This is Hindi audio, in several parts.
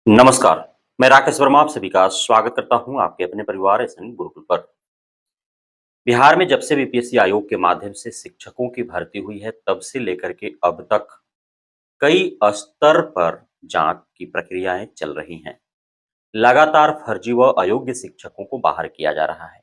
नमस्कार, मैं राकेश वर्मा आप सभी का स्वागत करता हूं आपके अपने परिवार एसएन गुरुकुल पर। बिहार में जब से बीपीएससी आयोग के माध्यम से शिक्षकों की भर्ती हुई है, तब से लेकर के अब तक कई स्तर पर जांच की प्रक्रियाएं चल रही हैं। लगातार फर्जी व अयोग्य शिक्षकों को बाहर किया जा रहा है।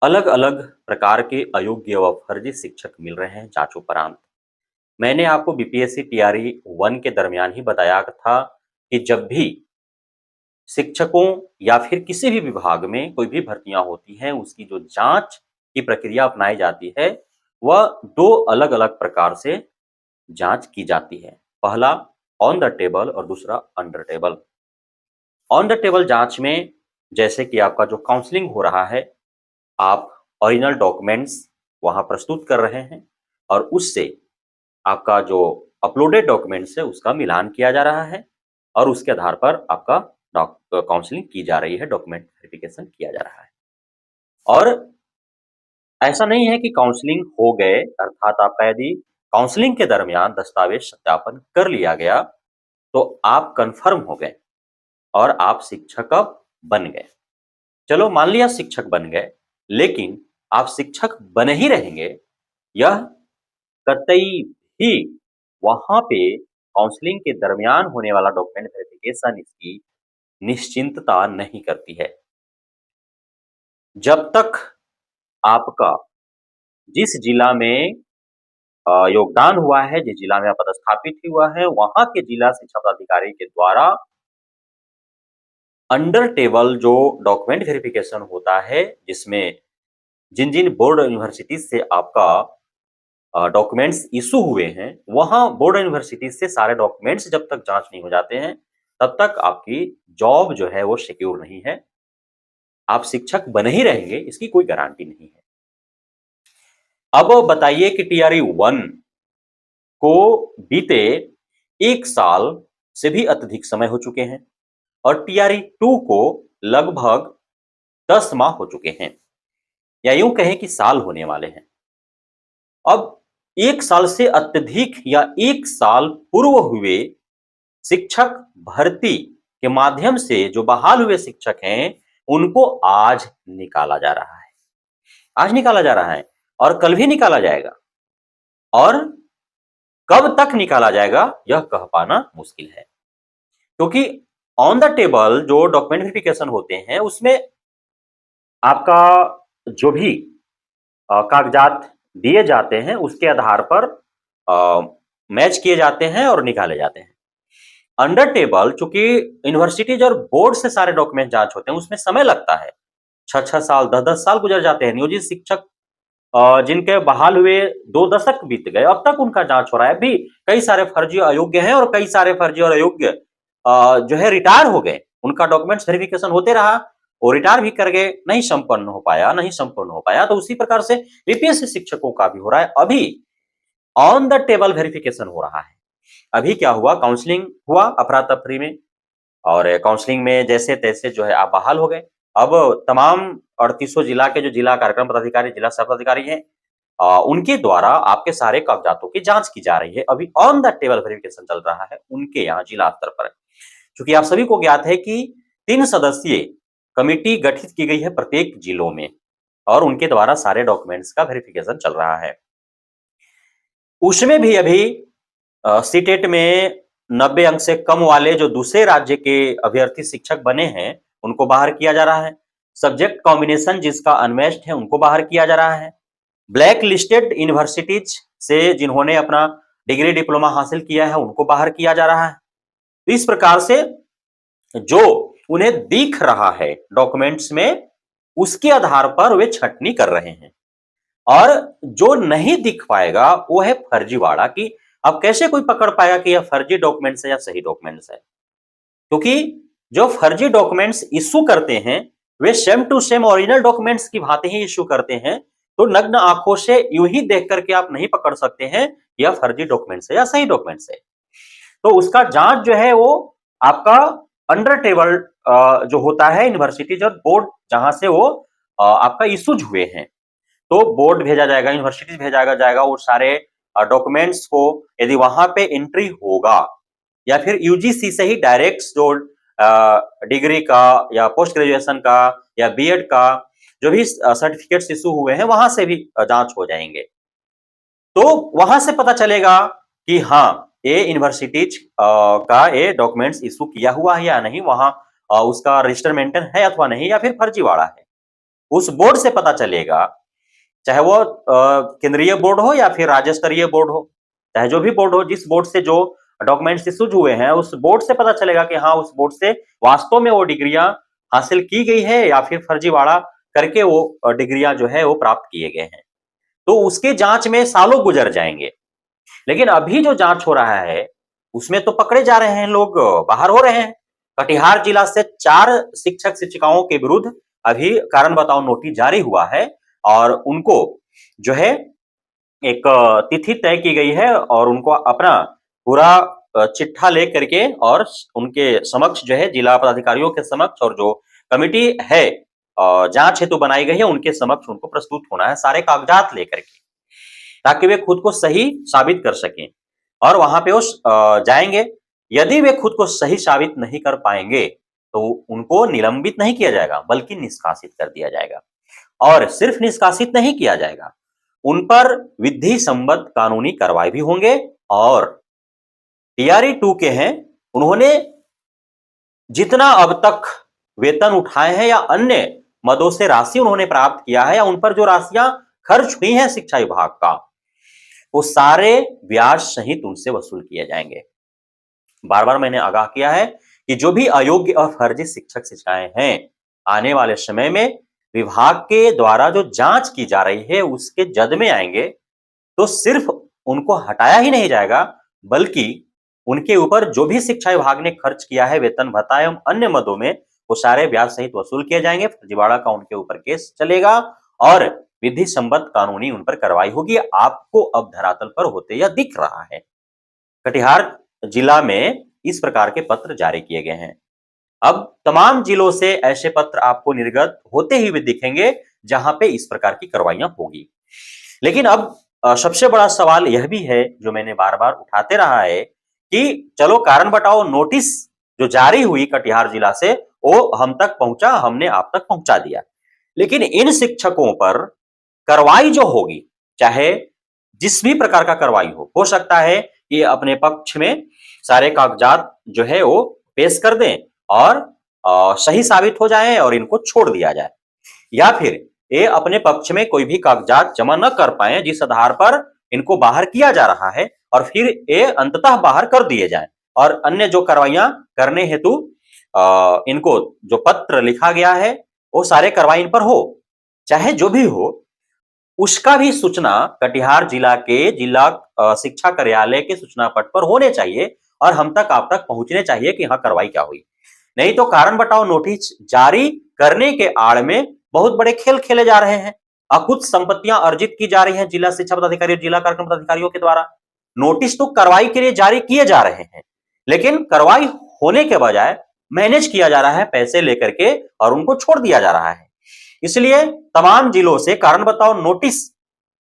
अलग-अलग प्रकार के अयोग्य व फर्जी शिक्षक मिल रहे हैं जांचोपरांत। मैंने आपको बीपीएससी टीआरई 1 के दरमियान ही बताया था कि जब भी शिक्षकों या फिर किसी भी विभाग में कोई भी भर्तियां होती हैं, उसकी जो जांच की प्रक्रिया अपनाई जाती है, वह दो अलग-अलग प्रकार से जांच की जाती है। पहला ऑन द टेबल और दूसरा under table. On the table जांच में जैसे कि आपका जो काउंसलिंग हो रहा है, आप ओरिजिनल डॉक्यूमेंट्स वहां प्रस्तुत कर रहे हैं और उससे आपका जो अपलोडेड डॉक्यूमेंट्स है उसका मिलान किया जा रहा है और उसके आधार पर आपका काउंसलिंग की जा रही है, डॉक्यूमेंट वेरिफिकेशन किया जा रहा है। और ऐसा नहीं है कि काउंसलिंग हो गए अर्थात आपका यदि काउंसलिंग के दरमियान दस्तावेज सत्यापन कर लिया गया तो आप कंफर्म हो गए और आप शिक्षक अब बन गए। चलो मान लिया शिक्षक बन गए, लेकिन आप शिक्षक बने ही रहेंगे, यह कतई भी वहां पे काउंसलिंग के दरमियान होने वाला डॉक्यूमेंट वेरिफिकेशन इसकी निश्चिंतता नहीं करती है। जब तक आपका जिस जिला में योगदान हुआ है, जिस जिला में आप पदस्थापित हुआ है, वहां के जिला शिक्षा पदाधिकारी के द्वारा अंडर टेबल जो डॉक्यूमेंट वेरिफिकेशन होता है, जिसमें जिन-जिन बोर्ड यूनिवर्सिटीज से आपका डॉक्यूमेंट्स इशू हुए हैं, वहां बोर्ड यूनिवर्सिटी से सारे डॉक्यूमेंट्स जब तक जांच नहीं हो जाते हैं, तब तक आपकी जॉब जो है वो सिक्योर नहीं है। आप शिक्षक बने ही रहेंगे, इसकी कोई गारंटी नहीं है। अब बताइए कि टीआरई 1 को बीते 1 साल से भी अत्यधिक समय हो चुके हैं और टीआरई 2 को लगभग 10 माह हो चुके हैं, या यूं कहें कि साल होने वाले हैं। अब 1 साल से अत्यधिक या 1 साल पूर्व हुए शिक्षक भर्ती के माध्यम से जो बहाल हुए शिक्षक हैं, उनको आज निकाला जा रहा है। आज निकाला जा रहा है और कल भी निकाला जाएगा और कब तक निकाला जाएगा यह कह पाना मुश्किल है, क्योंकि ऑन द टेबल जो डॉक्यूमेंट वेरिफिकेशन होते हैं उसमें आपका जो भी कागजात दिए जाते हैं उसके आधार पर मैच किए जाते हैं और निकाले जाते हैं। अंडर टेबल चूंकि यूनिवर्सिटीज और बोर्ड से सारे डॉक्यूमेंट जांच होते हैं, उसमें समय लगता है, 6-6 साल 10-10 साल गुजर जाते हैं। नियोजित शिक्षक जिनके बहाल हुए 2 दशक बीत गए, अब तक उनका जांच हो रहा है। अभी कई सारे फर्जी अयोग्य हैं और कई सारे फर्जी और अयोग्य जो है रिटायर हो गए, उनका डॉक्यूमेंट्स वेरिफिकेशन होते रहा, वो रिटायर भी कर गए, नहीं संपूर्ण हो पाया। तो उसी प्रकार से बीपीएससी शिक्षकों का भी हो रहा है। अभी ऑन द टेबल वेरिफिकेशन हो रहा है। अभी क्या हुआ, काउंसलिंग हुआ अफरा-तफरी में और काउंसलिंग में जैसे-तैसे जो है आप बहाल हो गए। अब तमाम 3800 जिला के जो जिला कार्यक्रम पदाधिकारी, जिला सह पदाधिकारी हैं, उनके द्वारा आपके सारे कागजातों की जांच की जा रही है। अभी ऑन द टेबल वेरिफिकेशन चल रहा है उनके यहाँ जिला स्तर पर। क्योंकि आप सभी को ज्ञात है कि 3 सदस्यीय कमिटी गठित की गई है प्रत्येक जिलों में और उनके द्वारा सारे डॉक्यूमेंट्स का वेरिफिकेशन चल रहा है। उसमें भी अभी सीटेट में 90 अंक से कम वाले जो दूसरे राज्य के अभ्यर्थी शिक्षक बने हैं, उनको बाहर किया जा रहा है। सब्जेक्ट कॉम्बिनेशन जिसका अनमैच्ड है, उनको बाहर किया जा रहा है। ब्लैक लिस्टेड यूनिवर्सिटीज से जिन्होंने अपना डिग्री डिप्लोमा हासिल किया है, उनको बाहर किया जा रहा है। तो इस प्रकार से जो उन्हें दिख रहा है डॉक्यूमेंट्स में, उसके आधार पर वे छंटनी कर रहे हैं और जो नहीं दिख पाएगा वो है फर्जीवाड़ा कि अब कैसे कोई पकड़ पाएगा कि यह फर्जी डॉक्यूमेंट्स है या सही डॉक्यूमेंट्स है। क्योंकि जो फर्जी डॉक्यूमेंट्स इश्यू करते हैं वे same to same original documents की भांति ही इश्यू करते हैं। तो नग्न आंखों से यूं ही देख करके आप नहीं पकड़ सकते हैं यह फर्जी डॉक्यूमेंट्स है या सही डॉक्यूमेंट्स है। तो उसका जांच जो है वो आपका अंडर टेबल जो होता है यूनिवर्सिटीज और बोर्ड जहां से वो आपका इश्यूज हुए हैं, तो बोर्ड भेजा जाएगा, यूनिवर्सिटीज भेजा जाएगा, वो सारे डॉक्यूमेंट्स को यदि वहां पे एंट्री होगा या फिर यूजीसी से ही डायरेक्ट जो डिग्री का या पोस्ट ग्रेजुएशन का या बीएड का जो भी सर्टिफिकेट्स इशू हुए हैं वहां से भी जांच हो जाएंगे। तो वहां से पता चलेगा कि हाँ, ये यूनिवर्सिटीज का ये डॉक्यूमेंट्स इशू किया हुआ है या नहीं, वहां उसका रजिस्टर मेंटेन है अथवा नहीं, या फिर फर्जीवाड़ा है। उस बोर्ड से पता चलेगा, चाहे वो केंद्रीय बोर्ड हो या फिर राज्य स्तरीय बोर्ड हो, चाहे जो भी बोर्ड हो, जिस बोर्ड से जो डॉक्यूमेंट्स इशूज हुए हैं उस बोर्ड से पता चलेगा कि हाँ, उस बोर्ड से वास्तव में वो डिग्रियां हासिल की गई है या फिर फर्जीवाड़ा करके वो डिग्रियां जो है वो प्राप्त किए गए हैं। तो उसके जांच में सालों गुजर जाएंगे। लेकिन अभी जो जांच हो रहा है उसमें तो पकड़े जा रहे हैं लोग, बाहर हो रहे हैं। कटिहार जिला से 4 शिक्षक शिक्षिकाओं के विरुद्ध अभी कारण बताओ नोटिस जारी हुआ है और उनको जो है एक तिथि तय की गई है और उनको अपना पूरा चिट्ठा ले करके और उनके समक्ष जो है जिला पदाधिकारियों के समक्ष और जो कमिटी है जांच हेतु बनाई गई है उनके समक्ष उनको प्रस्तुत होना है सारे कागजात लेकर के, ताकि वे खुद को सही साबित कर सकें और वहां पे वो जाएंगे। यदि वे खुद को सही साबित नहीं कर पाएंगे तो उनको निलंबित नहीं किया जाएगा बल्कि निष्कासित कर दिया जाएगा। और सिर्फ निष्कासित नहीं किया जाएगा, उन पर विधि संबद्ध कानूनी कार्रवाई भी होंगे। और टीआरई 2 के हैं, उन्होंने जितना अब तक वेतन उठाए हैं या अन्य मदों से राशि उन्होंने प्राप्त किया है या उन पर जो राशियां खर्च हुई हैं शिक्षा विभाग का, वो सारे ब्याज सहित उनसे वसूल किए जाएंगे। बार बार मैंने आगाह किया है कि जो भी अयोग्य और फर्जी शिक्षक शिक्षिकाएं हैं, आने वाले समय में विभाग के द्वारा जो जांच की जा रही है उसके जद में आएंगे तो सिर्फ उनको हटाया ही नहीं जाएगा बल्कि उनके ऊपर जो भी शिक्षा विभाग ने खर्च किया है वेतन भत्ता एवं अन्य मदों में वो सारे ब्याज सहित वसूल किए जाएंगे। फर्जीवाड़ा का उनके ऊपर केस चलेगा और विधि संबद्ध कानूनी उन पर कार्रवाई होगी। आपको अब धरातल पर होते यह दिख रहा है। कटिहार जिला में इस प्रकार के पत्र जारी किए गए हैं। अब तमाम जिलों से ऐसे पत्र आपको निर्गत होते ही भी दिखेंगे जहां पे इस प्रकार की कार्रवाइयां होगी। लेकिन अब सबसे बड़ा सवाल यह भी है जो मैंने बार बार उठाते रहा है कि चलो कारण बताओ नोटिस जो जारी हुई कटिहार जिला से वो हम तक पहुंचा, हमने आप तक पहुंचा दिया, लेकिन इन शिक्षकों पर कार्रवाई जो होगी, चाहे जिस भी प्रकार का कार्रवाई हो सकता है कि अपने पक्ष में सारे कागजात जो है वो पेश कर दें और सही साबित हो जाए और इनको छोड़ दिया जाए, या फिर ये अपने पक्ष में कोई भी कागजात जमा न कर पाए जिस आधार पर इनको बाहर किया जा रहा है और फिर ये अंततः बाहर कर दिए जाए और अन्य जो कार्रवाइयां करने हेतु इनको जो पत्र लिखा गया है वो सारे कार्रवाई इन पर हो, चाहे जो भी हो उसका भी सूचना कटिहार जिला के जिला शिक्षा कार्यालय के सूचना पट पर होने चाहिए और हम तक आप तक पहुंचने चाहिए कि हाँ कार्रवाई क्या हुई। नहीं तो कारण बताओ नोटिस जारी करने के आड़ में बहुत बड़े खेल खेले जा रहे हैं, अकुत संपत्तियां अर्जित की जा रही हैं जिला शिक्षा पदाधिकारी और जिला कार्यक्रम पदाधिकारियों के द्वारा। नोटिस तो कार्रवाई के लिए जारी किए जा रहे हैं लेकिन कार्रवाई होने के बजाय मैनेज किया जा रहा है पैसे लेकर के और उनको छोड़ दिया जा रहा है। इसलिए तमाम जिलों से कारण बताओ नोटिस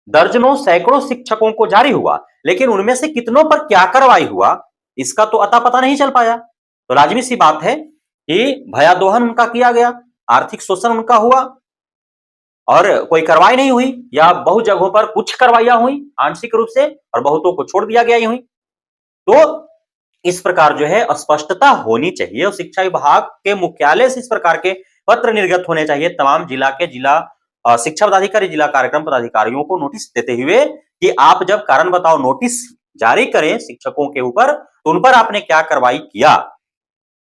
दर्जनों सैकड़ों शिक्षकों को जारी हुआ, लेकिन उनमें से कितनों पर क्या कार्रवाई हुआ इसका तो अता पता नहीं चल पाया। तो लाजमी सी बात है कि भयादोहन उनका किया गया, आर्थिक शोषण उनका हुआ और कोई कार्रवाई नहीं हुई, या बहुत जगहों पर कुछ कार्रवाइयां हुई आंशिक रूप से और बहुतों को छोड़ दिया गया ही हुई। तो इस प्रकार जो है स्पष्टता होनी चाहिए और शिक्षा विभाग के मुख्यालय से इस प्रकार के पत्र निर्गत होने चाहिए तमाम जिला के जिला शिक्षा पदाधिकारी जिला कार्यक्रम पदाधिकारियों को नोटिस देते हुए कि आप जब कारण बताओ नोटिस जारी करें शिक्षकों के ऊपर तो उन पर आपने क्या कार्रवाई किया,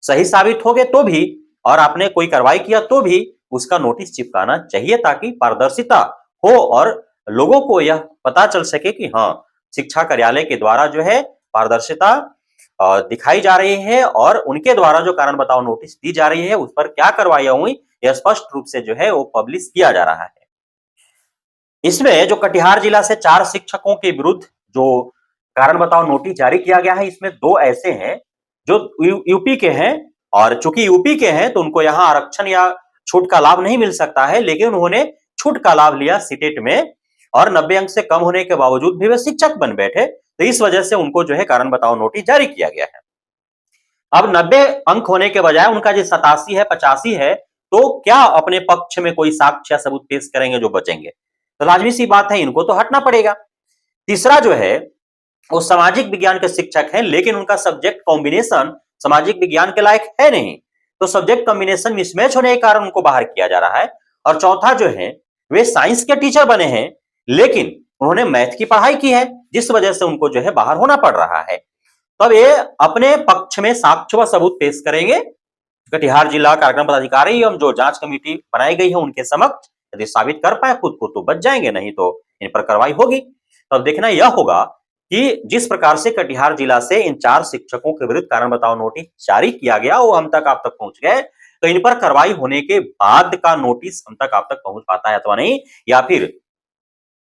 सही साबित हो गए तो भी और आपने कोई कार्रवाई किया तो भी उसका नोटिस चिपकाना चाहिए ताकि पारदर्शिता हो और लोगों को यह पता चल सके कि हाँ शिक्षा कार्यालय के द्वारा जो है पारदर्शिता दिखाई जा रही है और उनके द्वारा जो कारण बताओ नोटिस दी जा रही है उस पर क्या कार्रवाइयां हुई यह स्पष्ट रूप से जो है वो पब्लिश किया जा रहा है। इसमें जो कटिहार जिला से 4 शिक्षकों के विरुद्ध जो कारण बताओ नोटिस जारी किया गया है इसमें 2 ऐसे हैं जो यूपी के हैं और चूंकि यूपी के हैं तो उनको यहाँ आरक्षण या छूट का लाभ नहीं मिल सकता है, लेकिन उन्होंने छूट का लाभ लिया सीटेट में और 90 अंक से कम होने के बावजूद भी वे शिक्षक बन बैठे, तो इस वजह से उनको जो है कारण बताओ नोटिस जारी किया गया है। अब 90 अंक होने के बजाय उनका जो 87 है, 85 है, तो क्या अपने पक्ष में कोई साक्ष्य या सबूत पेश करेंगे जो बचेंगे? तो लाज़मी सी बात है, इनको तो हटना पड़ेगा। तीसरा जो है, वो सामाजिक विज्ञान के शिक्षक हैं, लेकिन उनका सब्जेक्ट कॉम्बिनेशन सामाजिक विज्ञान के लायक है नहीं। तो सब्जेक्ट कॉम्बिनेशन मिसमैच होने के कारण उनको बाहर किया जा रहा है। और चौथा जो है, वे साइंस के टीचर बने हैं, लेकिन उन्होंने मैथ की पढ़ाई की है, जिस वजह से उनको जो है बाहर होना पड़ रहा है। तब ये अपने पक्ष में साक्ष्य व सबूत पेश करेंगे। कटिहार जिला कार्यक्रम पदाधिकारी एवं जो जांच कमेटी बनाई गई है उनके समक्ष, यदि साबित कर पाए खुद को तो बच जाएंगे, नहीं तो इन पर कार्रवाई होगी। तो अब देखना यह होगा कि जिस प्रकार से कटिहार जिला से इन 4 शिक्षकों के विरुद्ध कारण बताओ नोटिस जारी किया गया, वो हम तक आप तक पहुंच गए, तो इन पर कार्रवाई होने के बाद का नोटिस हम तक आप तक पहुंच पाता है अथवा नहीं, या फिर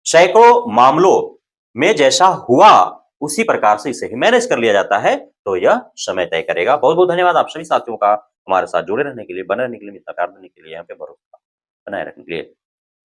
सैकड़ों मामलों में जैसा हुआ उसी प्रकार से इसे भी मैनेज कर लिया जाता है, तो यह समय तय करेगा। बहुत-बहुत धन्यवाद आप सभी साथियों का हमारे साथ जुड़े रहने के लिए, बने रहने के लिए, इतना प्यार देने के लिए, यहाँ पे भरोसा बनाए रखने के लिए।